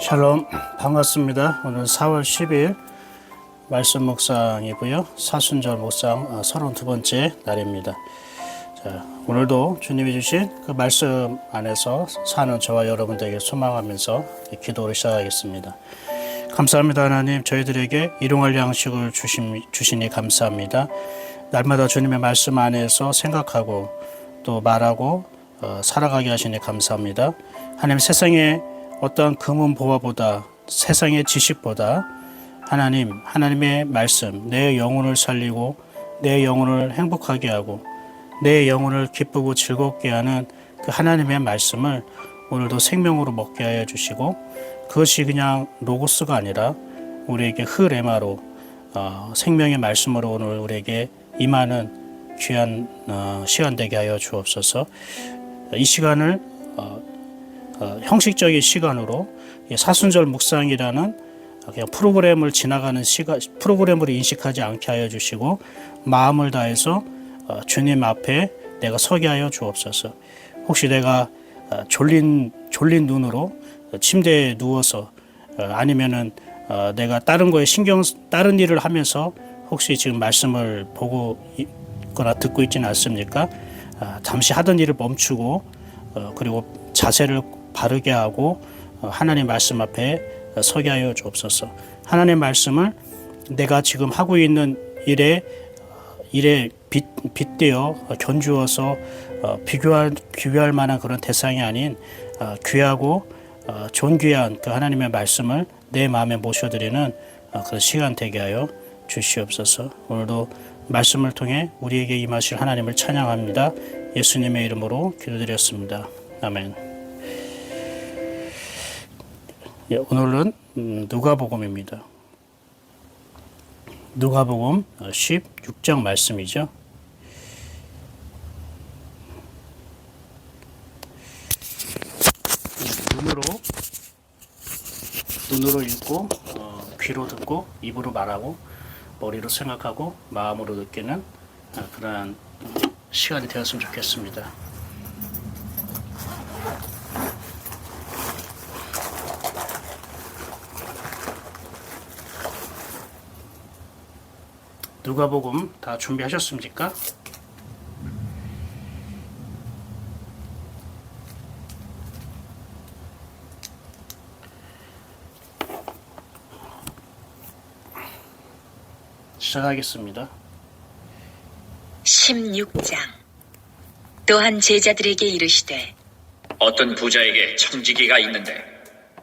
샬롬, 반갑습니다. 오늘 4월 10일 말씀 묵상이고요. 사순절 묵상 32번째 날입니다. 자, 오늘도 주님이 주신 그 말씀 안에서 사는 저와 여러분들에게 소망하면서 기도를 시작하겠습니다. 감사합니다. 하나님, 저희들에게 일용할 양식을 주시니 감사합니다. 날마다 주님의 말씀 안에서 생각하고 또 말하고 살아가게 하시니 감사합니다. 하나님, 세상에 어떠한 금은 보화보다, 세상의 지식보다 하나님의 말씀, 내 영혼을 살리고 내 영혼을 행복하게 하고 내 영혼을 기쁘고 즐겁게 하는 그 하나님의 말씀을 오늘도 생명으로 먹게 하여 주시고, 그것이 그냥 로고스가 아니라 우리에게 흐레마로 생명의 말씀으로 오늘 우리에게 임하는 귀한 시간 되게 하여 주옵소서. 이 시간을 형식적인 시간으로 사순절 묵상이라는 그냥 프로그램을 지나가는 시간, 프로그램으로 인식하지 않게 하여 주시고, 마음을 다해서 주님 앞에 내가 서게 하여 주옵소서. 혹시 내가 졸린 눈으로 침대에 누워서 아니면은 내가 다른 일을 하면서 혹시 지금 말씀을 보고 있거나 듣고 있지는 않습니까? 잠시 하던 일을 멈추고 그리고 자세를 바르게 하고 하나님 말씀 앞에 서게 하여 주옵소서. 하나님 말씀을 내가 지금 하고 있는 일에 빗대어 견주어서 비교할 만한 그런 대상이 아닌 귀하고 존귀한 그 하나님의 말씀을 내 마음에 모셔드리는 그런 시간 되게 하여 주시옵소서. 오늘도 말씀을 통해 우리에게 임하실 하나님을 찬양합니다. 예수님의 이름으로 기도드렸습니다. 아멘. 오늘은 누가복음입니다. 누가복음 16장 말씀이죠. 눈으로 읽고 귀로 듣고 입으로 말하고 머리로 생각하고 마음으로 느끼는 그러한 시간이 되었으면 좋겠습니다. 누가복음 다 준비하셨습니까? 시작하겠습니다. 16장. 또한 제자들에게 이르시되, 어떤 부자에게 청지기가 있는데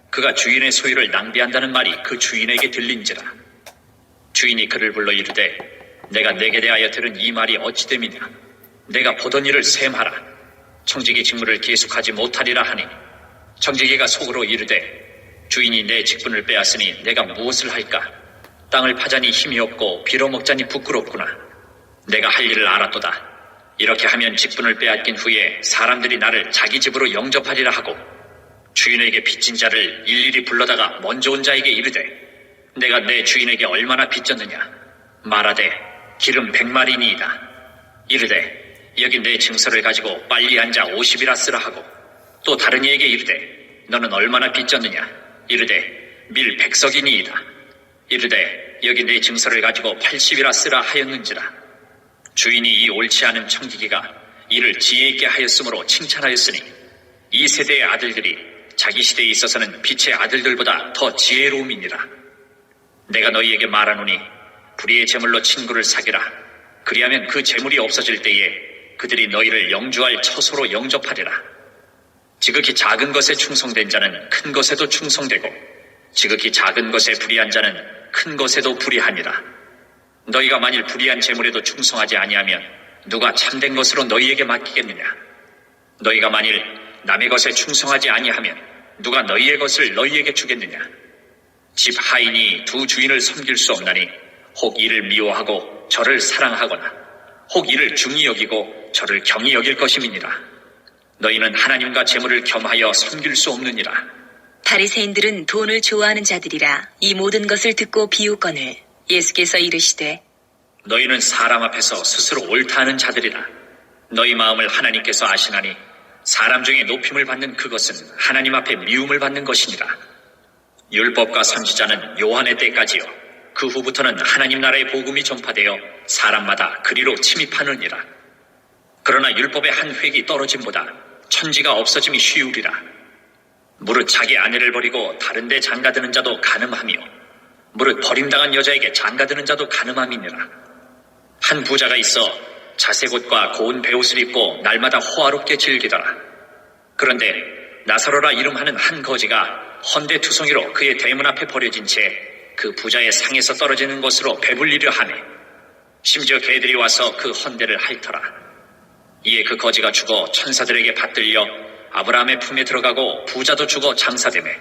그가 주인의 소유를 낭비한다는 말이 그 주인에게 들린지라. 주인이 그를 불러 이르되, 내가 내게 대하여 들은 이 말이 어찌 됨이냐? 내가 보던 일을 셈하라. 청지기 직무를 계속하지 못하리라 하니, 청지기가 속으로 이르되, 주인이 내 직분을 빼앗으니 내가 무엇을 할까? 땅을 파자니 힘이 없고 빌어먹자니 부끄럽구나. 내가 할 일을 알았도다. 이렇게 하면 직분을 빼앗긴 후에 사람들이 나를 자기 집으로 영접하리라 하고, 주인에게 빚진 자를 일일이 불러다가 먼저 온 자에게 이르되, 내가 내 주인에게 얼마나 빚졌느냐? 말하되 기름 100마리니이다. 이르되 여기 내 증서를 가지고 빨리 앉아 50이라 쓰라 하고, 또 다른 이에게 이르되 너는 얼마나 빚졌느냐? 이르되 밀 100석이니이다. 이르되 여기 내 증서를 가지고 80이라 쓰라 하였는지라. 주인이 이 옳지 않은 청지기가 이를 지혜 있게 하였으므로 칭찬하였으니, 이 세대의 아들들이 자기 시대에 있어서는 빛의 아들들보다 더 지혜로움이니라. 내가 너희에게 말하노니 불의의 재물로 친구를 사귀라. 그리하면 그 재물이 없어질 때에 그들이 너희를 영주할 처소로 영접하리라. 지극히 작은 것에 충성된 자는 큰 것에도 충성되고, 지극히 작은 것에 불의한 자는 큰 것에도 불의하니라. 너희가 만일 불의한 재물에도 충성하지 아니하면 누가 참된 것으로 너희에게 맡기겠느냐? 너희가 만일 남의 것에 충성하지 아니하면 누가 너희의 것을 너희에게 주겠느냐? 집 하인이 두 주인을 섬길 수 없나니, 혹 이를 미워하고 저를 사랑하거나 혹 이를 중히 여기고 저를 경히 여길 것임이니라. 너희는 하나님과 재물을 겸하여 섬길 수 없느니라. 바리새인들은 돈을 좋아하는 자들이라 이 모든 것을 듣고 비웃거늘 예수께서 이르시되, 너희는 사람 앞에서 스스로 옳다 하는 자들이라. 너희 마음을 하나님께서 아시나니 사람 중에 높임을 받는 그것은 하나님 앞에 미움을 받는 것이니라. 율법과 선지자는 요한의 때까지요. 그 후부터는 하나님 나라의 복음이 전파되어 사람마다 그리로 침입하느니라. 그러나 율법의 한 획이 떨어짐보다 천지가 없어짐이 쉬우리라. 무릇 자기 아내를 버리고 다른 데 장가드는 자도 간음하며 무릇 버림당한 여자에게 장가드는 자도 간음함이니라. 한 부자가 있어 자색옷과 고운 베옷을 입고 날마다 호화롭게 즐기더라. 그런데 나사로라 이름하는 한 거지가 헌데 투성이로 그의 대문 앞에 버려진 채 그 부자의 상에서 떨어지는 것으로 배불리려 하네. 심지어 개들이 와서 그 헌데를 핥더라. 이에 그 거지가 죽어 천사들에게 받들려 아브라함의 품에 들어가고 부자도 죽어 장사되매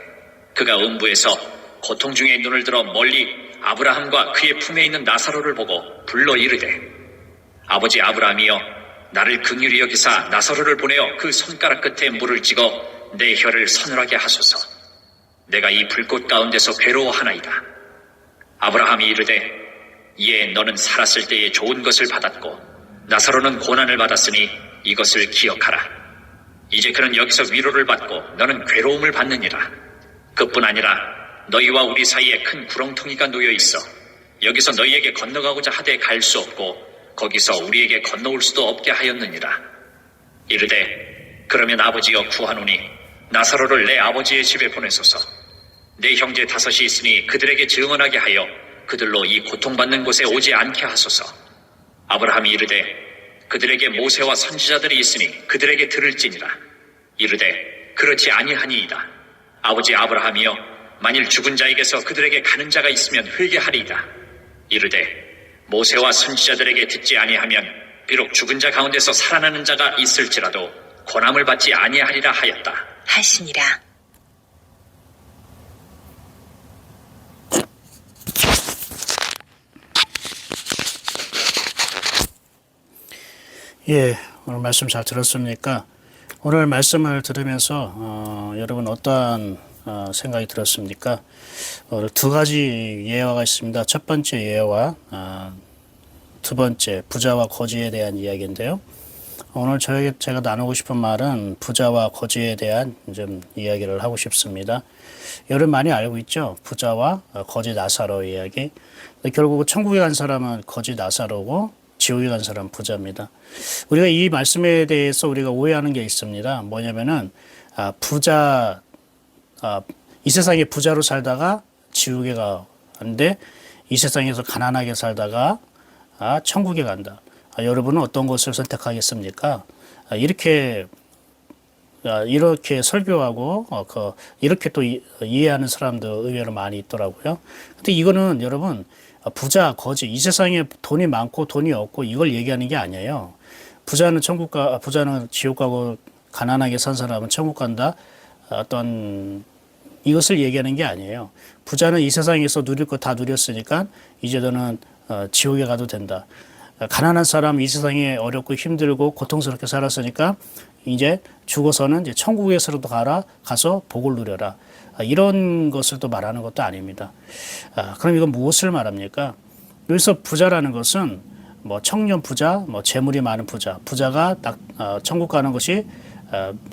그가 음부에서 고통 중에 눈을 들어 멀리 아브라함과 그의 품에 있는 나사로를 보고 불러 이르되 아버지 아브라함이여 나를 긍휼히 여기사 나사로를 보내어 그 손가락 끝에 물을 찍어 내 혀를 서늘하게 하소서. 내가 이 불꽃 가운데서 괴로워하나이다. 아브라함이 이르되 이에 너는 살았을 때에 좋은 것을 받았고 나사로는 고난을 받았으니 이것을 기억하라. 이제 그는 여기서 위로를 받고 너는 괴로움을 받느니라. 그뿐 아니라 너희와 우리 사이에 큰 구렁텅이가 놓여 있어 여기서 너희에게 건너가고자 하되 갈 수 없고 거기서 우리에게 건너올 수도 없게 하였느니라. 이르되 그러면 아버지여 구하노니 나사로를 내 아버지의 집에 보내소서. 내 형제 5이 있으니 그들에게 증언하게 하여 그들로 이 고통받는 곳에 오지 않게 하소서. 아브라함이 이르되 그들에게 모세와 선지자들이 있으니 그들에게 들을지니라. 이르되 그렇지 아니하니이다. 아버지 아브라함이여 만일 죽은 자에게서 그들에게 가는 자가 있으면 회개하리이다. 이르되 모세와 선지자들에게 듣지 아니하면 비록 죽은 자 가운데서 살아나는 자가 있을지라도 권함을 받지 아니하리라 하였다. 하시니라. 예, 오늘 말씀 잘 들었습니까? 오늘 말씀을 들으면서 여러분 어떠한 생각이 들었습니까? 오늘 2가지 예화가 있습니다. 첫 번째 예화, 두 번째 부자와 거지에 대한 이야기인데요. 오늘 제가 나누고 싶은 말은 부자와 거지에 대한 좀 이야기를 하고 싶습니다. 여러분 많이 알고 있죠? 부자와 거지 나사로 이야기. 결국 천국에 간 사람은 거지 나사로고 지옥에 간 사람은 부자입니다. 우리가 이 말씀에 대해서 우리가 오해하는 게 있습니다. 뭐냐면은 이 세상에 부자로 살다가 지옥에 가는데 이 세상에서 가난하게 살다가 천국에 간다. 여러분은 어떤 것을 선택하겠습니까? 이렇게 설교하고 이렇게 또 이해하는 사람도 의외로 많이 있더라고요. 근데 이거는 여러분 부자, 거지, 이 세상에 돈이 많고 돈이 없고 이걸 얘기하는 게 아니에요. 부자는 부자는 지옥 가고 가난하게 산 사람은 천국 간다. 어떤 이것을 얘기하는 게 아니에요. 부자는 이 세상에서 누릴 거 다 누렸으니까 이제 너는 지옥에 가도 된다. 가난한 사람 이 세상에 어렵고 힘들고 고통스럽게 살았으니까 이제 죽어서는 이제 천국에서라도 가서 복을 누려라. 이런 것을 또 말하는 것도 아닙니다. 그럼 이건 무엇을 말합니까? 여기서 부자라는 것은 뭐 청년 부자, 뭐 재물이 많은 부자가 천국 가는 것이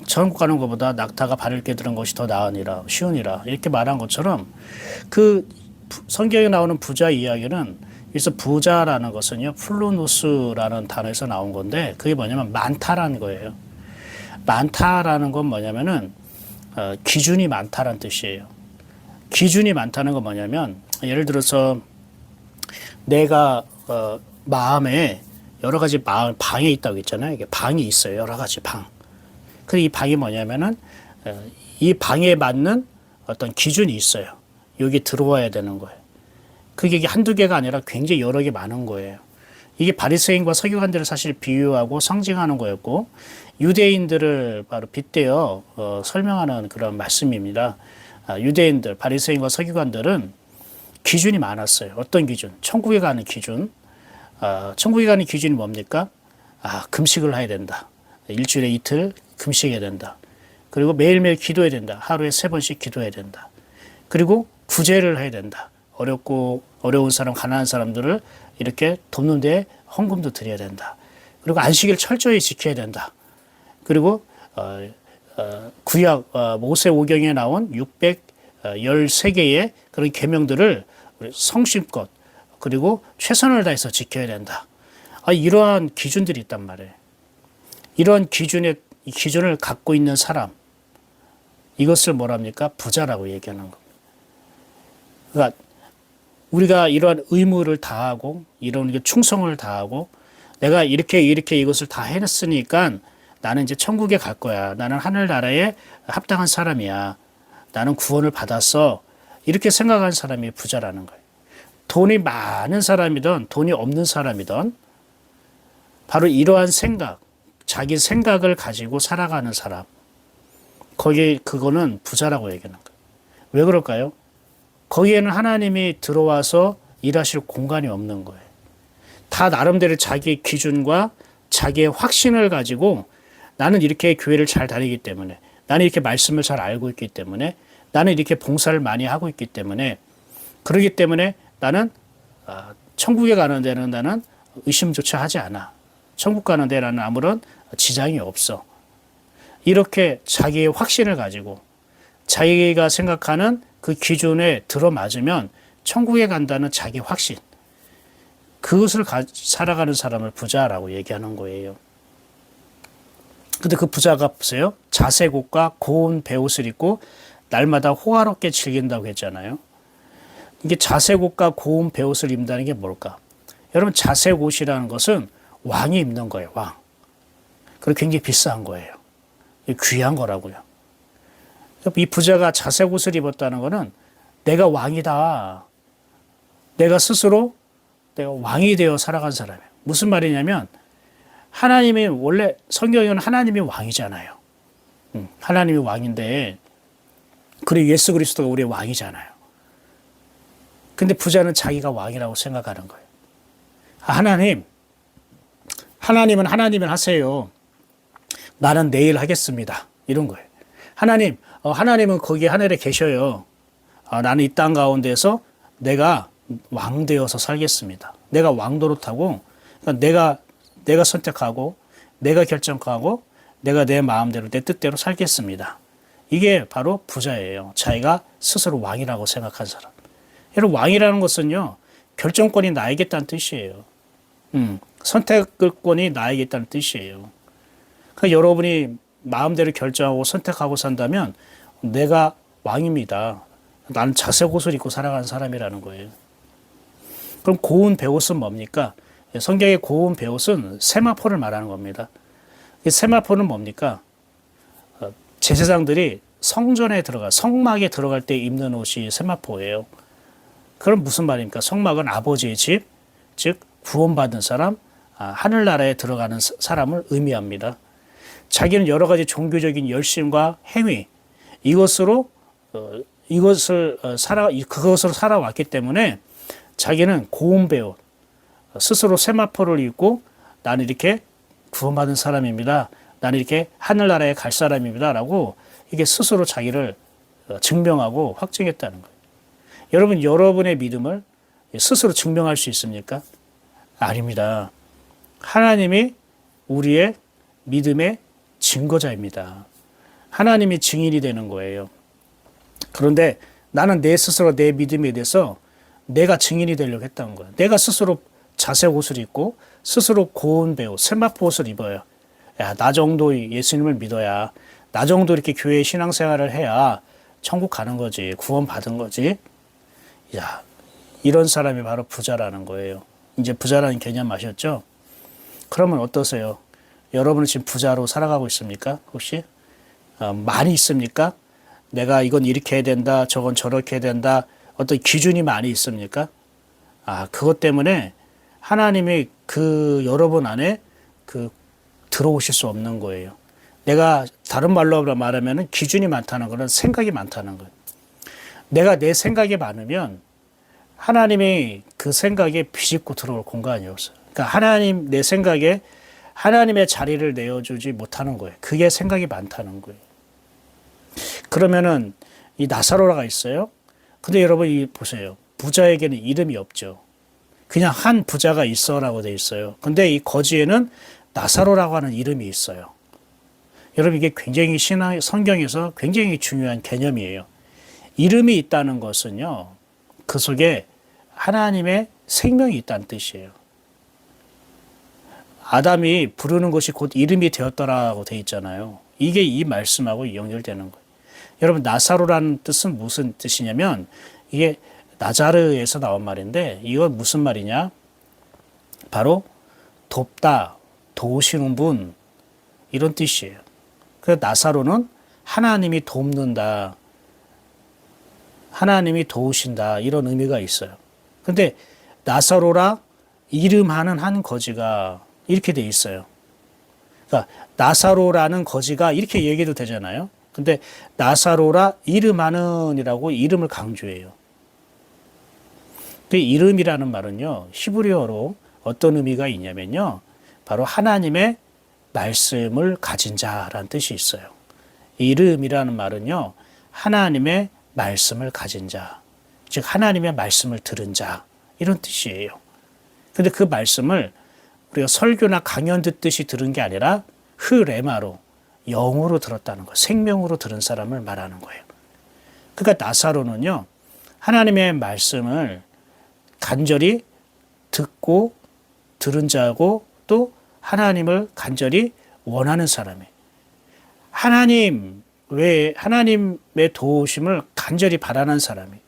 천국 가는 것보다 낙타가 발을 깨드는 것이 더 나으니라, 쉬우니라 이렇게 말한 것처럼 그 성경에 나오는 부자 이야기는 그래서 부자라는 것은요 플루누스라는 단어에서 나온 건데 그게 뭐냐면 많다라는 거예요. 많다라는 건 뭐냐면은 기준이 많다라는 뜻이에요. 기준이 많다는 건 뭐냐면 예를 들어서 내가 마음에 여러 가지 방에 있다고 했잖아요. 이게 방이 있어요. 여러 가지 방. 근데 이 방이 뭐냐면은 이 방에 맞는 어떤 기준이 있어요. 여기 들어와야 되는 거예요. 그게 한두 개가 아니라 굉장히 여러 개 많은 거예요. 이게 바리새인과 서기관들을 사실 비유하고 상징하는 거였고 유대인들을 바로 빗대어 설명하는 그런 말씀입니다. 유대인들, 바리새인과 서기관들은 기준이 많았어요. 어떤 기준? 천국에 가는 기준. 천국에 가는 기준이 뭡니까? 금식을 해야 된다. 일주일에 이틀 금식해야 된다. 그리고 매일매일 기도해야 된다. 하루에 3번씩 기도해야 된다. 그리고 구제를 해야 된다. 어려운 사람, 가난한 사람들을 이렇게 돕는 데 헌금도 드려야 된다. 그리고 안식일 철저히 지켜야 된다. 그리고 구약 모세 오경에 나온 13개의 그런 계명들을 우리 성심껏 그리고 최선을 다해서 지켜야 된다. 이러한 기준들이 있단 말이에요. 이러한 기준을 갖고 있는 사람, 이것을 뭐랍니까? 부자라고 얘기하는 겁니다. 그러니까 우리가 이러한 의무를 다하고 이런 충성을 다하고 내가 이렇게 이것을 다 해냈으니까 나는 이제 천국에 갈 거야. 나는 하늘나라에 합당한 사람이야. 나는 구원을 받았어. 이렇게 생각하는 사람이 부자라는 거예요. 돈이 많은 사람이든 돈이 없는 사람이든 바로 이러한 생각, 자기 생각을 가지고 살아가는 사람, 그거는 부자라고 얘기하는 거예요. 왜 그럴까요? 거기에는 하나님이 들어와서 일하실 공간이 없는 거예요. 다 나름대로 자기 기준과 자기의 확신을 가지고 나는 이렇게 교회를 잘 다니기 때문에, 나는 이렇게 말씀을 잘 알고 있기 때문에, 나는 이렇게 봉사를 많이 하고 있기 때문에, 그러기 때문에 나는 천국에 가는 데는 나는 의심조차 하지 않아. 천국 가는 데 나는 아무런 지장이 없어. 이렇게 자기의 확신을 가지고 자기가 생각하는 그 기준에 들어맞으면 천국에 간다는 자기 확신, 그것을 살아가는 사람을 부자라고 얘기하는 거예요. 근데 그 부자가 보세요. 자색 옷과 고운 베옷을 입고 날마다 호화롭게 즐긴다고 했잖아요. 이게 자색 옷과 고운 베옷을 입는다는 게 뭘까? 여러분, 자색 옷이라는 것은 왕이 입는 거예요. 왕. 그리고 굉장히 비싼 거예요. 귀한 거라고요. 이 부자가 자색 옷을 입었다는 것은 내가 왕이다. 내가 스스로 내가 왕이 되어 살아간 사람이에요. 무슨 말이냐면 하나님이 원래 성경에는 하나님이 왕이잖아요. 하나님이 왕인데 그리고 예수 그리스도가 우리의 왕이잖아요. 근데 부자는 자기가 왕이라고 생각하는 거예요. 하나님은 하나님을 하세요. 나는 내일 하겠습니다. 이런 거예요. 하나님은 거기 하늘에 계셔요. 나는 이 땅 가운데서 내가 왕 되어서 살겠습니다. 내가 왕노릇하고 내가 선택하고 내가 결정하고 내가 내 마음대로 내 뜻대로 살겠습니다. 이게 바로 부자예요. 자기가 스스로 왕이라고 생각한 사람. 여러분, 왕이라는 것은요, 결정권이 나에게 있다는 뜻이에요. 선택권이 나에게 있다는 뜻이에요. 그러니까 여러분이 마음대로 결정하고 선택하고 산다면 내가 왕입니다. 나는 자색 옷을 입고 살아가는 사람이라는 거예요. 그럼 고운 베옷은 뭡니까? 성경의 고운 베옷은 세마포를 말하는 겁니다. 이 세마포는 뭡니까? 제사장들이 성전에 성막에 들어갈 때 입는 옷이 세마포예요. 그럼 무슨 말입니까? 성막은 아버지의 집, 즉 구원받은 사람, 하늘나라에 들어가는 사람을 의미합니다. 자기는 여러 가지 종교적인 열심과 행위, 그것을 살아왔기 때문에 자기는 고운 베옷, 스스로 세마포를 입고 나는 이렇게 구원받은 사람입니다. 나는 이렇게 하늘나라에 갈 사람입니다. 라고 이게 스스로 자기를 증명하고 확증했다는 거예요. 여러분, 여러분의 믿음을 스스로 증명할 수 있습니까? 아닙니다. 하나님이 우리의 믿음의 증거자입니다. 하나님이 증인이 되는 거예요. 그런데 나는 내 스스로 내 믿음에 대해서 내가 증인이 되려고 했다는 거예요. 내가 스스로 자색 옷을 입고 스스로 고운 베옷, 세마포 옷을 입어요. 야, 나 정도 예수님을 믿어야, 나 정도 이렇게 교회 신앙생활을 해야 천국 가는 거지, 구원 받은 거지. 야, 이런 사람이 바로 부자라는 거예요. 이제 부자라는 개념 아셨죠? 그러면 어떠세요? 여러분은 지금 부자로 살아가고 있습니까? 혹시? 많이 있습니까? 내가 이건 이렇게 해야 된다, 저건 저렇게 해야 된다, 어떤 기준이 많이 있습니까? 그것 때문에 하나님이 여러분 안에 들어오실 수 없는 거예요. 내가 다른 말로 말하면 기준이 많다는 것은 생각이 많다는 거예요. 내가 내 생각이 많으면 하나님이 그 생각에 비집고 들어올 공간이 없어요. 그러니까 내 생각에 하나님의 자리를 내어주지 못하는 거예요. 그게 생각이 많다는 거예요. 그러면은 이 나사로라가 있어요. 근데 여러분 보세요. 부자에게는 이름이 없죠. 그냥 한 부자가 있어라고 돼 있어요. 근데 이 거지에는 나사로라고 하는 이름이 있어요. 여러분, 이게 굉장히 성경에서 굉장히 중요한 개념이에요. 이름이 있다는 것은요, 그 속에 하나님의 생명이 있다는 뜻이에요. 아담이 부르는 것이 곧 이름이 되었더라고 돼 있잖아요. 이게 이 말씀하고 연결되는 거예요. 여러분, 나사로라는 뜻은 무슨 뜻이냐면 이게 나자르에서 나온 말인데 이건 무슨 말이냐? 바로 돕다, 도우시는 분, 이런 뜻이에요. 그래서 나사로는 하나님이 돕는다, 하나님이 도우신다, 이런 의미가 있어요. 근데 나사로라 이름하는 한 거지가 이렇게 돼 있어요. 그러니까 나사로라는 거지가 이렇게 얘기도 되잖아요. 근데 나사로라 이름하는이라고 이름을 강조해요. 그 이름이라는 말은요, 히브리어로 어떤 의미가 있냐면요, 바로 하나님의 말씀을 가진 자라는 뜻이 있어요. 이름이라는 말은요, 하나님의 말씀을 가진 자, 즉 하나님의 말씀을 들은 자, 이런 뜻이에요. 근데 그 말씀을 우리가 설교나 강연 듣듯이 들은 게 아니라 흐레마로, 영으로 들었다는 거, 생명으로 들은 사람을 말하는 거예요. 그러니까 나사로는요, 하나님의 말씀을 간절히 듣고 들은 자고 또 하나님을 간절히 원하는 사람이에요. 하나님 외에 하나님의 도우심을 간절히 바라는 사람이에요.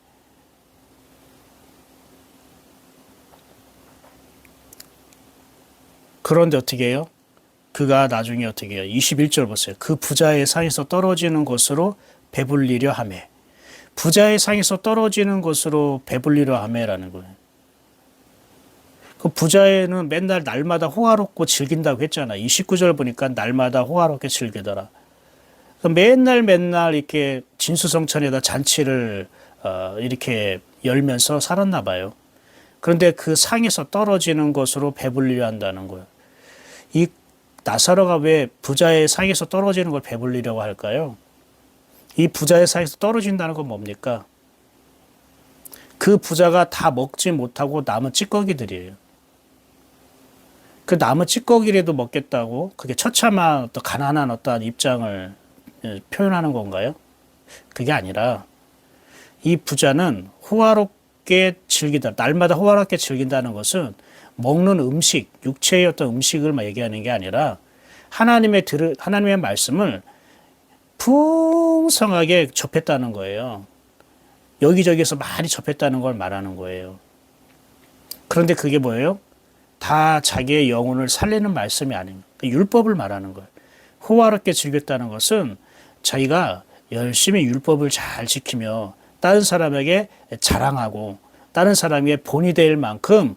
그런데 어떻게 해요? 그가 나중에 어떻게 해요? 21절 보세요. 그 부자의 상에서 떨어지는 것으로 배불리려 하매. 부자의 상에서 떨어지는 것으로 배불리려 하매라는 거예요. 그 부자애는 맨날 날마다 호화롭고 즐긴다고 했잖아. 29절 보니까 날마다 호화롭게 즐기더라. 맨날 이렇게 진수성찬에다 잔치를 이렇게 열면서 살았나 봐요. 그런데 그 상에서 떨어지는 것으로 배불리려 한다는 거예요. 이 나사로가 왜 부자의 상에서 떨어지는 걸 배불리려고 할까요? 이 부자의 상에서 떨어진다는 건 뭡니까? 그 부자가 다 먹지 못하고 남은 찌꺼기들이에요. 그 남은 찌꺼기라도 먹겠다고 그게 처참한 어떤 가난한 어떤 입장을 표현하는 건가요? 그게 아니라 이 부자는 호화롭게 즐기다, 날마다 호화롭게 즐긴다는 것은 먹는 음식, 육체의 어떤 음식을 얘기하는 게 아니라 하나님의 말씀을 풍성하게 접했다는 거예요. 여기저기서 많이 접했다는 걸 말하는 거예요. 그런데 그게 뭐예요? 다 자기의 영혼을 살리는 말씀이 아닙니다. 율법을 말하는 거예요. 호화롭게 즐겼다는 것은 자기가 열심히 율법을 잘 지키며 다른 사람에게 자랑하고 다른 사람에게 본이 될 만큼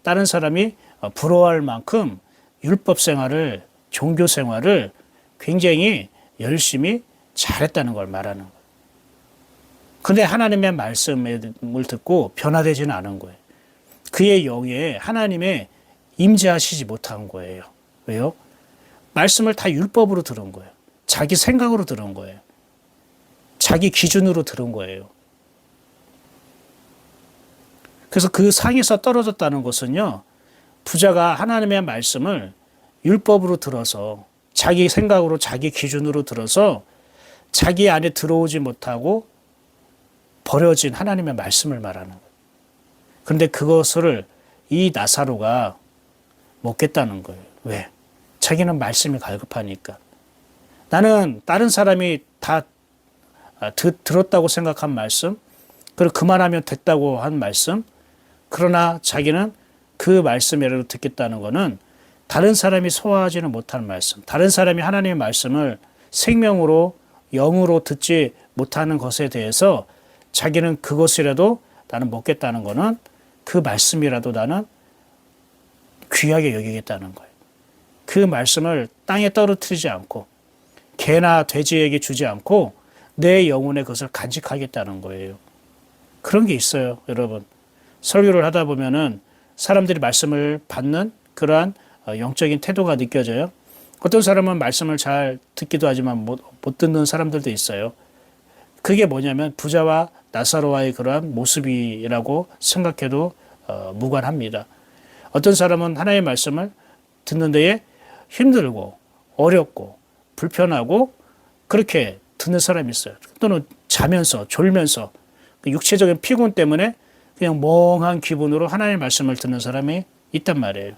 다른 사람이 부러워할 만큼 율법 생활을, 종교 생활을 굉장히 열심히 잘했다는 걸 말하는 거예요. 그런데 하나님의 말씀을 듣고 변화되지는 않은 거예요. 그의 영에 하나님의 임재하시지 못한 거예요. 왜요? 말씀을 다 율법으로 들은 거예요. 자기 생각으로 들은 거예요. 자기 기준으로 들은 거예요. 그래서 그 상에서 떨어졌다는 것은요, 부자가 하나님의 말씀을 율법으로 들어서 자기 생각으로 자기 기준으로 들어서 자기 안에 들어오지 못하고 버려진 하나님의 말씀을 말하는 거예요. 그런데 그것을 이 나사로가 먹겠다는 거예요. 왜? 자기는 말씀이 갈급하니까. 나는 다른 사람이 다 들었다고 생각한 말씀, 그리고 그만하면 됐다고 한 말씀, 그러나 자기는 그 말씀이라도 듣겠다는 것은 다른 사람이 소화하지는 못하는 말씀, 다른 사람이 하나님의 말씀을 생명으로 영으로 듣지 못하는 것에 대해서 자기는 그것이라도 나는 먹겠다는 것은 그 말씀이라도 나는 귀하게 여기겠다는 거예요. 그 말씀을 땅에 떨어뜨리지 않고 개나 돼지에게 주지 않고 내 영혼의 것을 간직하겠다는 거예요. 그런 게 있어요, 여러분. 설교를 하다 보면은 사람들이 말씀을 받는 그러한 영적인 태도가 느껴져요. 어떤 사람은 말씀을 잘 듣기도 하지만 못 듣는 사람들도 있어요. 그게 뭐냐면 부자와 나사로와의 그러한 모습이라고 생각해도 무관합니다. 어떤 사람은 하나님의 말씀을 듣는 데에 힘들고 어렵고 불편하고 그렇게 듣는 사람이 있어요. 또는 자면서 졸면서 그 육체적인 피곤 때문에 그냥 멍한 기분으로 하나님의 말씀을 듣는 사람이 있단 말이에요.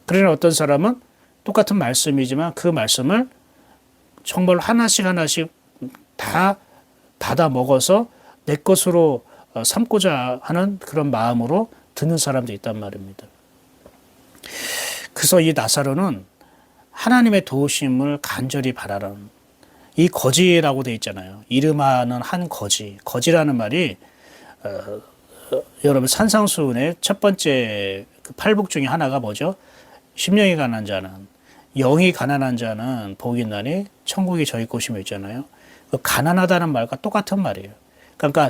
그러나 어떤 사람은 똑같은 말씀이지만 그 말씀을 정말 하나씩 다 받아 먹어서 내 것으로 삼고자 하는 그런 마음으로 듣는 사람도 있단 말입니다. 그래서 이 나사로는 하나님의 도우심을 간절히 바라는, 이 거지라고 되어 있잖아요. 이름하는 한 거지. 거지라는 말이 여러분 산상수훈의 첫 번째 그 팔복 중에 하나가 뭐죠? 심령이 가난한 자는, 영이 가난한 자는 복이 있나니 천국이 저희 곳이며 있잖아요. 그 가난하다는 말과 똑같은 말이에요. 그러니까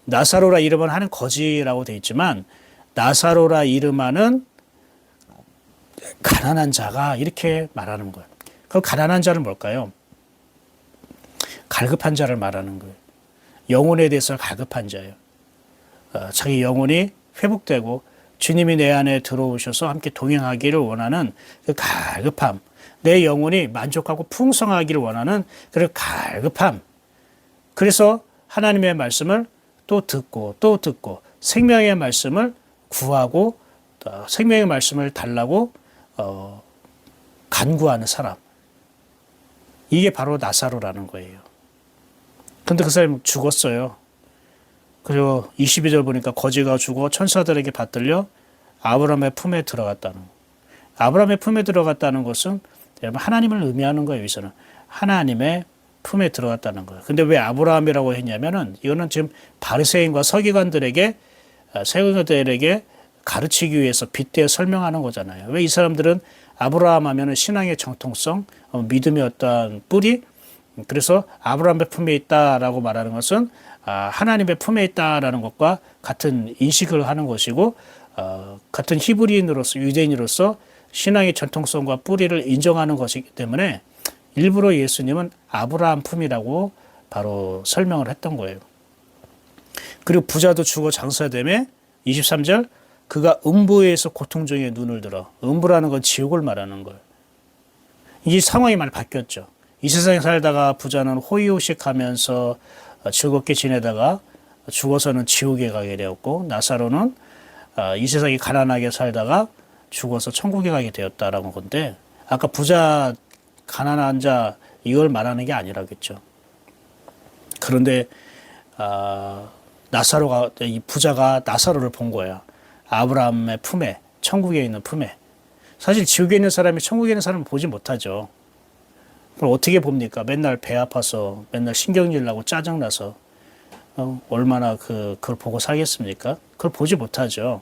나사로라 이름은 하는 거지라고 되어 있지만 나사로라 이름하는 가난한 자가 이렇게 말하는 거예요. 그 가난한 자는 뭘까요? 갈급한 자를 말하는 거예요. 영혼에 대해서 갈급한 자예요. 자기 영혼이 회복되고 주님이 내 안에 들어오셔서 함께 동행하기를 원하는 그 갈급함, 내 영혼이 만족하고 풍성하기를 원하는 그 갈급함. 그래서 하나님의 말씀을 또 듣고 생명의 말씀을 구하고 생명의 말씀을 달라고 간구하는 사람. 이게 바로 나사로라는 거예요. 그런데 그 사람이 죽었어요. 그리고 22절 보니까 거지가 죽어 천사들에게 받들려 아브라함의 품에 들어갔다는 거. 아브라함의 품에 들어갔다는 것은 하나님을 의미하는 거예요. 여기서는 하나님의 품에 들어갔다는 거예요. 근데 왜 아브라함이라고 했냐면은 이거는 지금 바리새인과 서기관들에게 가르치기 위해서 빗대어 설명하는 거잖아요. 왜 이 사람들은 아브라함 하면은 신앙의 정통성, 믿음의 어떤 뿌리, 그래서 아브라함의 품에 있다라고 말하는 것은 하나님의 품에 있다라는 것과 같은 인식을 하는 것이고, 같은 히브리인으로서, 유대인으로서 신앙의 전통성과 뿌리를 인정하는 것이기 때문에 일부러 예수님은 아브라함 품이라고 바로 설명을 했던 거예요. 그리고 부자도 죽어 장사되매 23절 그가 음부에서 고통 중에 눈을 들어. 음부라는 건 지옥을 말하는 거예요. 이 상황이 많이 바뀌었죠. 이 세상에 살다가 부자는 호의호식하면서 즐겁게 지내다가 죽어서는 지옥에 가게 되었고, 나사로는 이 세상에 가난하게 살다가 죽어서 천국에 가게 되었다라는 건데, 아까 부자, 가난한 자 이걸 말하는 게 아니라겠죠. 그런데 나사로가, 이 부자가 나사로를 본 거야. 아브라함의 품에, 천국에 있는 품에. 사실 지옥에 있는 사람이 천국에 있는 사람을 보지 못하죠. 그럼 어떻게 봅니까? 맨날 배 아파서, 맨날 신경질 나고 짜증나서 얼마나 그걸 보고 살겠습니까? 그걸 보지 못하죠.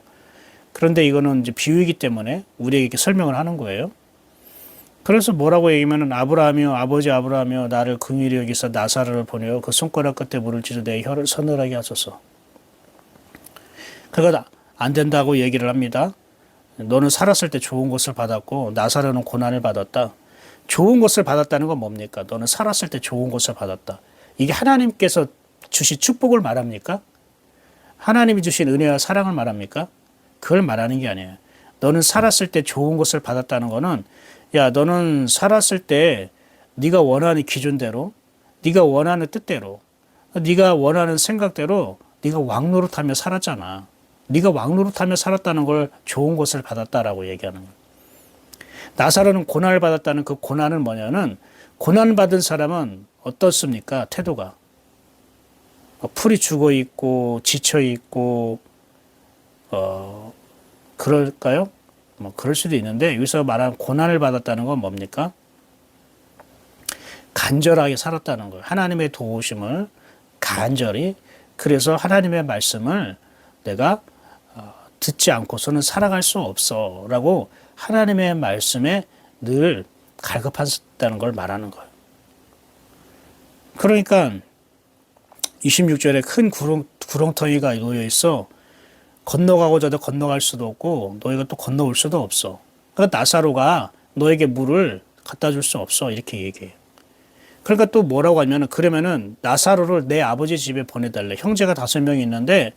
그런데 이거는 이제 비유이기 때문에 우리에게 이렇게 설명을 하는 거예요. 그래서 뭐라고 얘기하면은 아브라함이여, 아버지 아브라함이여, 나를 긍휼히 여기서 나사로를 보내어 그 손가락 끝에 물을 찢어 내 혀를 서늘하게 하소서. 그가 안 된다고 얘기를 합니다. 너는 살았을 때 좋은 것을 받았고 나사로는 고난을 받았다. 좋은 것을 받았다는 건 뭡니까? 너는 살았을 때 좋은 것을 받았다. 이게 하나님께서 주신 축복을 말합니까? 하나님이 주신 은혜와 사랑을 말합니까? 그걸 말하는 게 아니에요. 너는 살았을 때 좋은 것을 받았다는 거는, 야, 너는 살았을 때 네가 원하는 기준대로, 네가 원하는 뜻대로, 네가 원하는 생각대로 네가 왕노릇하며 살았잖아. 네가 왕노릇하며 살았다는 걸 좋은 것을 받았다라고 얘기하는 거예요. 나사로는 고난을 받았다는 그 고난은 뭐냐면, 고난을 받은 사람은 어떻습니까? 태도가 풀이 죽어 있고 지쳐 있고 그럴까요? 뭐 그럴 수도 있는데, 여기서 말하는 고난을 받았다는 건 뭡니까? 간절하게 살았다는 거예요. 하나님의 도우심을 간절히, 그래서 하나님의 말씀을 내가 듣지 않고서는 살아갈 수 없어 라고 하나님의 말씀에 늘 갈급하다는 걸 말하는 거예요. 그러니까 26절에 큰 구렁텅이가 놓여 있어 건너가고자 해도 건너갈 수도 없고 너희가 또 건너올 수도 없어. 그러니까 나사로가 너에게 물을 갖다 줄 수 없어 이렇게 얘기해요. 그러니까 또 뭐라고 하면은, 그러면은 나사로를 내 아버지 집에 보내달래. 형제가 5명이 있는데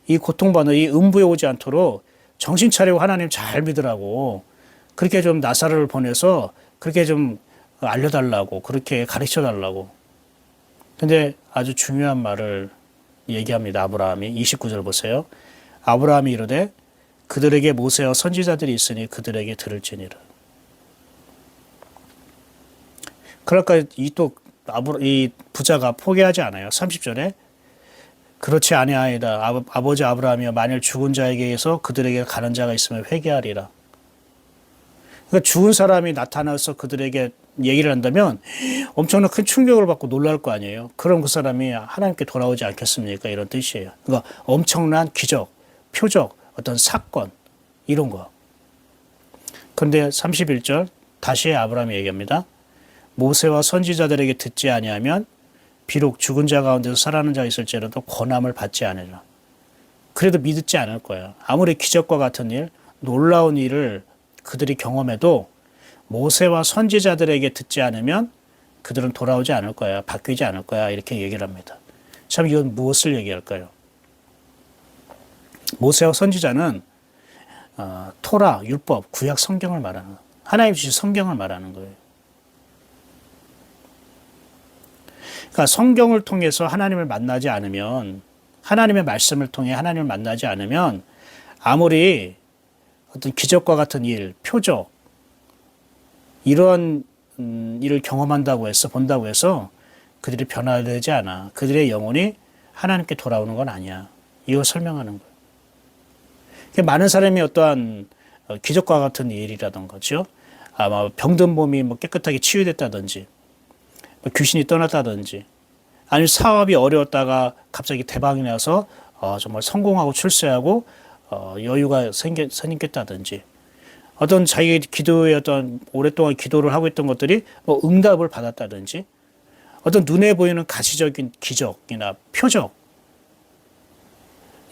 이 고통받는 이 음부에 오지 않도록 정신 차리고 하나님 잘 믿으라고, 그렇게 좀 나사로를 보내서 그렇게 좀 알려달라고, 그렇게 가르쳐달라고. 근데 아주 중요한 말을 얘기합니다. 아브라함이 29절 보세요. 아브라함이 이르되 그들에게 모세와 선지자들이 있으니 그들에게 들을지니라. 그러니까 이 부자가 포기하지 않아요. 30절에 그렇지 아니하이다. 아버지 아브라함이여 만일 죽은 자에게 의해서 그들에게 가는 자가 있으면 회개하리라. 그러니까 죽은 사람이 나타나서 그들에게 얘기를 한다면 엄청난 큰 충격을 받고 놀랄 거 아니에요. 그럼 그 사람이 하나님께 돌아오지 않겠습니까? 이런 뜻이에요. 그러니까 엄청난 기적, 표적, 어떤 사건 이런 거. 그런데 31절 다시 아브라함이 얘기합니다. 모세와 선지자들에게 듣지 아니하면 비록 죽은 자 가운데서 살아나는 자가 있을지라도 권함을 받지 않으리라. 그래도 믿지 않을 거야. 아무리 기적과 같은 일, 놀라운 일을 그들이 경험해도 모세와 선지자들에게 듣지 않으면 그들은 돌아오지 않을 거야. 바뀌지 않을 거야. 이렇게 얘기를 합니다. 참 이건 무엇을 얘기할까요? 모세와 선지자는 토라, 율법, 구약 성경을 말하는 거예요. 하나님 주신 성경을 말하는 거예요. 그러니까 성경을 통해서 하나님을 만나지 않으면, 하나님의 말씀을 통해 하나님을 만나지 않으면 아무리 어떤 기적과 같은 일, 표적 이런 일을 경험한다고 해서 본다고 해서 그들이 변화되지 않아. 그들의 영혼이 하나님께 돌아오는 건 아니야. 이걸 설명하는 거예요. 그러니까 많은 사람이 어떠한 기적과 같은 일이라던가, 그렇죠? 아마 병든 몸이 뭐 깨끗하게 치유됐다든지, 뭐 귀신이 떠났다든지, 아니면 사업이 어려웠다가 갑자기 대박이 나서 정말 성공하고 출세하고 여유가 생겼다든지, 어떤 자기 기도에 어떤 오랫동안 기도를 하고 있던 것들이 뭐 응답을 받았다든지, 어떤 눈에 보이는 가시적인 기적이나 표적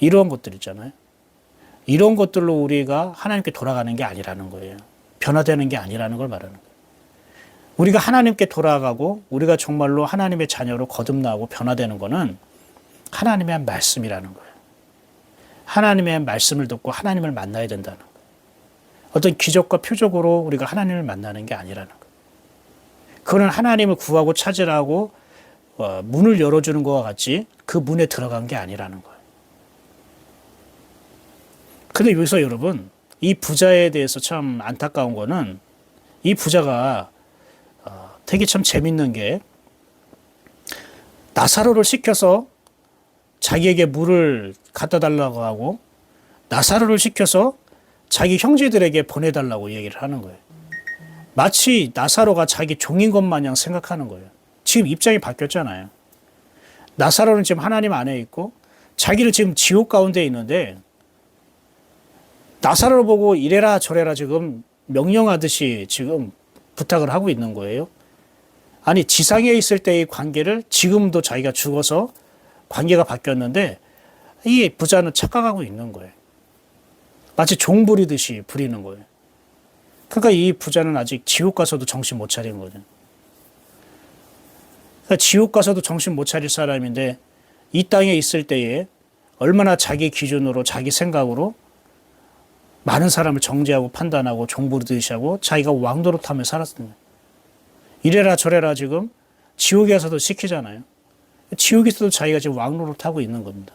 이런 것들 있잖아요. 이런 것들로 우리가 하나님께 돌아가는 게 아니라는 거예요. 변화되는 게 아니라는 걸 말하는 거예요. 우리가 하나님께 돌아가고 우리가 정말로 하나님의 자녀로 거듭나고 변화되는 거는 하나님의 말씀이라는 거예요. 하나님의 말씀을 듣고 하나님을 만나야 된다는 거예요. 어떤 기적과 표적으로 우리가 하나님을 만나는 게 아니라는 거예요. 그거는 하나님을 구하고 찾으라고 문을 열어주는 것과 같이 그 문에 들어간 게 아니라는 거예요. 근데 여기서 여러분, 이 부자에 대해서 참 안타까운 거는 이 부자가 되게 참 재밌는 게 나사로를 시켜서 자기에게 물을 갖다 달라고 하고 나사로를 시켜서 자기 형제들에게 보내달라고 얘기를 하는 거예요. 마치 나사로가 자기 종인 것 마냥 생각하는 거예요. 지금 입장이 바뀌었잖아요. 나사로는 지금 하나님 안에 있고 자기는 지금 지옥 가운데 있는데 나사로를 보고 이래라 저래라 지금 명령하듯이 지금 부탁을 하고 있는 거예요. 아니 지상에 있을 때의 관계를 지금도 자기가 죽어서 관계가 바뀌었는데 이 부자는 착각하고 있는 거예요. 마치 종 부리듯이 부리는 거예요. 그러니까 이 부자는 아직 지옥 가서도 정신 못 차린 거죠. 그러니까 지옥 가서도 정신 못 차릴 사람인데 이 땅에 있을 때에 얼마나 자기 기준으로 자기 생각으로 많은 사람을 정죄하고 판단하고 종 부리듯이 하고 자기가 왕노릇하며 살았습니다. 이래라 저래라 지금 지옥에서도 시키잖아요. 지옥에서도 자기가 지금 왕노릇하고 있는 겁니다.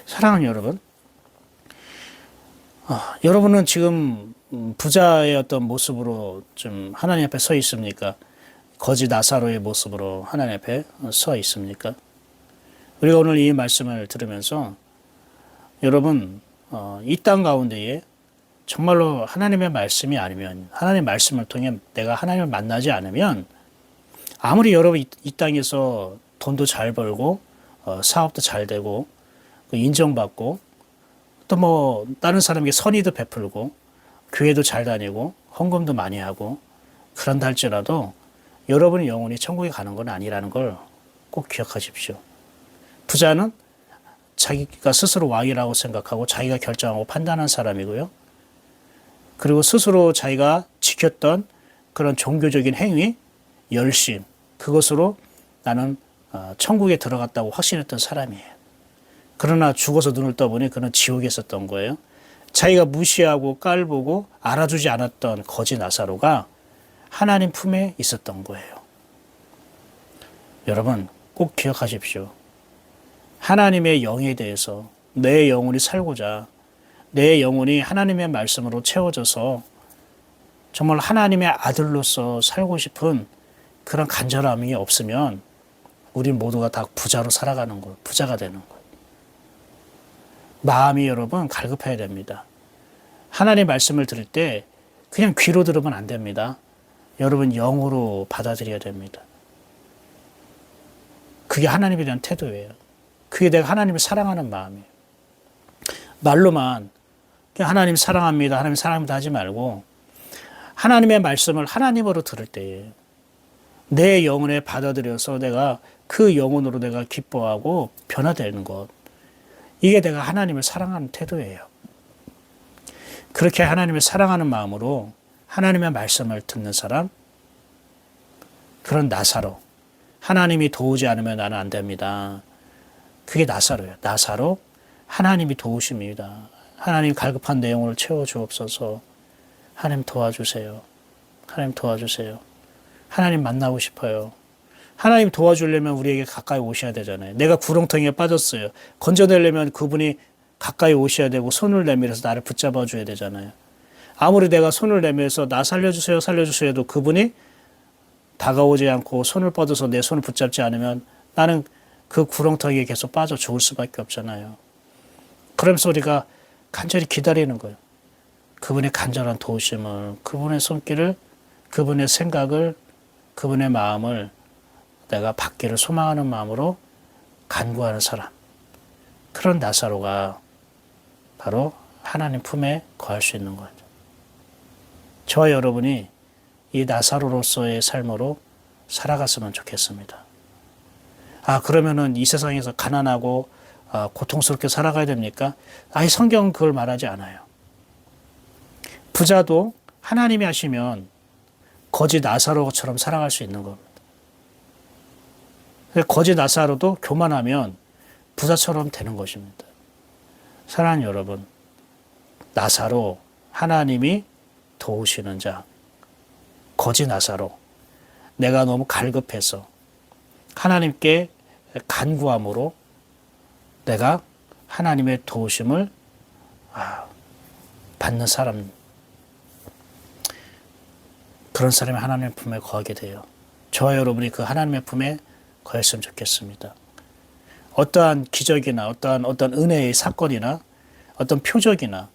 사랑하는 여러분, 여러분은 지금 부자의 어떤 모습으로 좀 하나님 앞에 서 있습니까? 거지 나사로의 모습으로 하나님 앞에 서 있습니까? 우리가 오늘 이 말씀을 들으면서 여러분 이 땅 가운데에 정말로 하나님의 말씀이 아니면 하나님의 말씀을 통해 내가 하나님을 만나지 않으면 아무리 여러분 이 땅에서 돈도 잘 벌고 사업도 잘 되고 인정받고 또 뭐 다른 사람에게 선의도 베풀고 교회도 잘 다니고 헌금도 많이 하고 그런다 할지라도 여러분의 영혼이 천국에 가는 건 아니라는 걸 꼭 기억하십시오. 부자는 자기가 스스로 왕이라고 생각하고 자기가 결정하고 판단한 사람이고요. 그리고 스스로 자기가 지켰던 그런 종교적인 행위, 열심, 그것으로 나는 천국에 들어갔다고 확신했던 사람이에요. 그러나 죽어서 눈을 떠보니 그는 지옥에 있었던 거예요. 자기가 무시하고 깔보고 알아주지 않았던 거지 나사로가 하나님 품에 있었던 거예요. 여러분, 꼭 기억하십시오. 하나님의 영에 대해서 내 영혼이 살고자 내 영혼이 하나님의 말씀으로 채워져서 정말 하나님의 아들로서 살고 싶은 그런 간절함이 없으면 우리 모두가 다 부자로 살아가는 거예요. 부자가 되는 거예요. 마음이 여러분 갈급해야 됩니다. 하나님의 말씀을 들을 때 그냥 귀로 들으면 안 됩니다. 여러분 영으로 받아들여야 됩니다. 그게 하나님에 대한 태도예요. 그게 내가 하나님을 사랑하는 마음이에요. 말로만 그냥 하나님 사랑합니다. 하나님 사랑합니다 하지 말고 하나님의 말씀을 하나님으로 들을 때에 내 영혼에 받아들여서 내가 그 영혼으로 내가 기뻐하고 변화되는 것. 이게 내가 하나님을 사랑하는 태도예요. 그렇게 하나님을 사랑하는 마음으로 하나님의 말씀을 듣는 사람, 그런 나사로. 하나님이 도우지 않으면 나는 안 됩니다. 그게 나사로예요. 나사로 하나님이 도우십니다. 하나님 갈급한 내용을 채워주옵소서. 하나님 도와주세요. 하나님 도와주세요. 하나님 만나고 싶어요. 하나님 도와주려면 우리에게 가까이 오셔야 되잖아요. 내가 구렁텅이에 빠졌어요. 건져내려면 그분이 가까이 오셔야 되고 손을 내밀어서 나를 붙잡아 줘야 되잖아요. 아무리 내가 손을 내밀어서 나 살려주세요 살려주세요 해도 그분이 다가오지 않고 손을 뻗어서 내 손을 붙잡지 않으면 나는 그 구렁텅이에 계속 빠져 죽을 수밖에 없잖아요. 그러면서 우리가 간절히 기다리는 거예요. 그분의 간절한 도우심을, 그분의 손길을, 그분의 생각을, 그분의 마음을 내가 받기를 소망하는 마음으로 간구하는 사람. 그런 나사로가 바로 하나님 품에 거할 수 있는 거죠. 저와 여러분이 이 나사로로서의 삶으로 살아갔으면 좋겠습니다. 그러면은 이 세상에서 가난하고 고통스럽게 살아가야 됩니까? 성경은 그걸 말하지 않아요. 부자도 하나님이 하시면 거지 나사로처럼 살아갈 수 있는 겁니다. 거지 나사로도 교만하면 부자처럼 되는 것입니다. 사랑하는 여러분, 나사로 하나님이 도우시는 자, 거지 나사로 내가 너무 갈급해서 하나님께 간구함으로 내가 하나님의 도우심을 받는 사람, 그런 사람이 하나님의 품에 거하게 돼요. 저와 여러분이 그 하나님의 품에 거했으면 좋겠습니다. 어떠한 기적이나 어떤 은혜의 사건이나 어떤 표적이나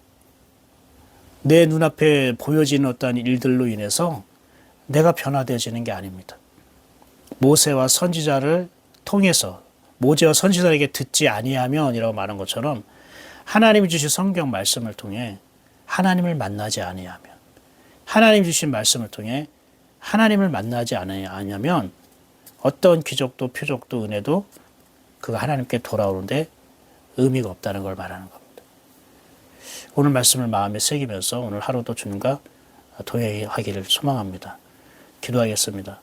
내 눈앞에 보여지는 어떠한 일들로 인해서 내가 변화되어지는 게 아닙니다. 모세와 선지자를 통해서 모세와 선지자에게 듣지 아니하면 이라고 말한 것처럼 하나님이 주신 성경 말씀을 통해 하나님을 만나지 아니하면, 하나님이 주신 말씀을 통해 하나님을 만나지 아니하면 어떤 기적도 표적도 은혜도 그가 하나님께 돌아오는데 의미가 없다는 걸 말하는 겁니다. 오늘 말씀을 마음에 새기면서 오늘 하루도 주님과 동행하기를 소망합니다. 기도하겠습니다.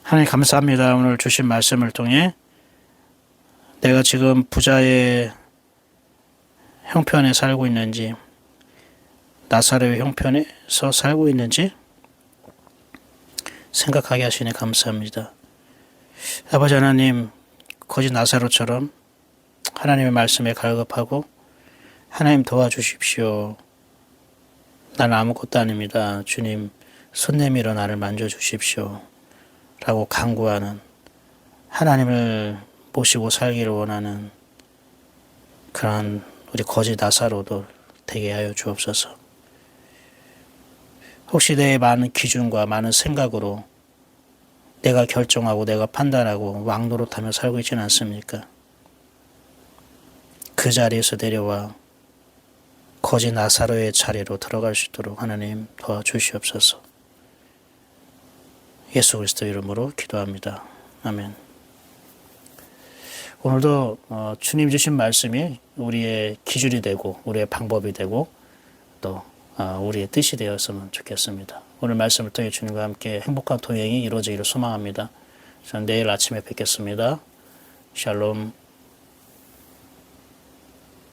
하나님 감사합니다. 오늘 주신 말씀을 통해 내가 지금 부자의 형편에 살고 있는지, 나사로의 형편에서 살고 있는지 생각하게 하시니 감사합니다. 아버지 하나님, 거짓 나사로처럼 하나님의 말씀에 갈급하고 하나님 도와주십시오. 나는 아무것도 아닙니다. 주님 손 내밀어 나를 만져주십시오. 라고 간구하는, 하나님을 모시고 살기를 원하는 그런 우리 거짓 나사로들 되게 하여 주옵소서. 혹시 내 많은 기준과 많은 생각으로 내가 결정하고 내가 판단하고 왕노릇하며 살고 있지는 않습니까? 그 자리에서 내려와 거짓 나사로의 자리로 들어갈 수 있도록 하나님 도와주시옵소서. 예수 그리스도 이름으로 기도합니다. 아멘. 오늘도 주님 주신 말씀이 우리의 기준이 되고 우리의 방법이 되고 또 우리의 뜻이 되었으면 좋겠습니다. 오늘 말씀을 통해 주님과 함께 행복한 동행이 이루어지기를 소망합니다. 저는 내일 아침에 뵙겠습니다. 샬롬.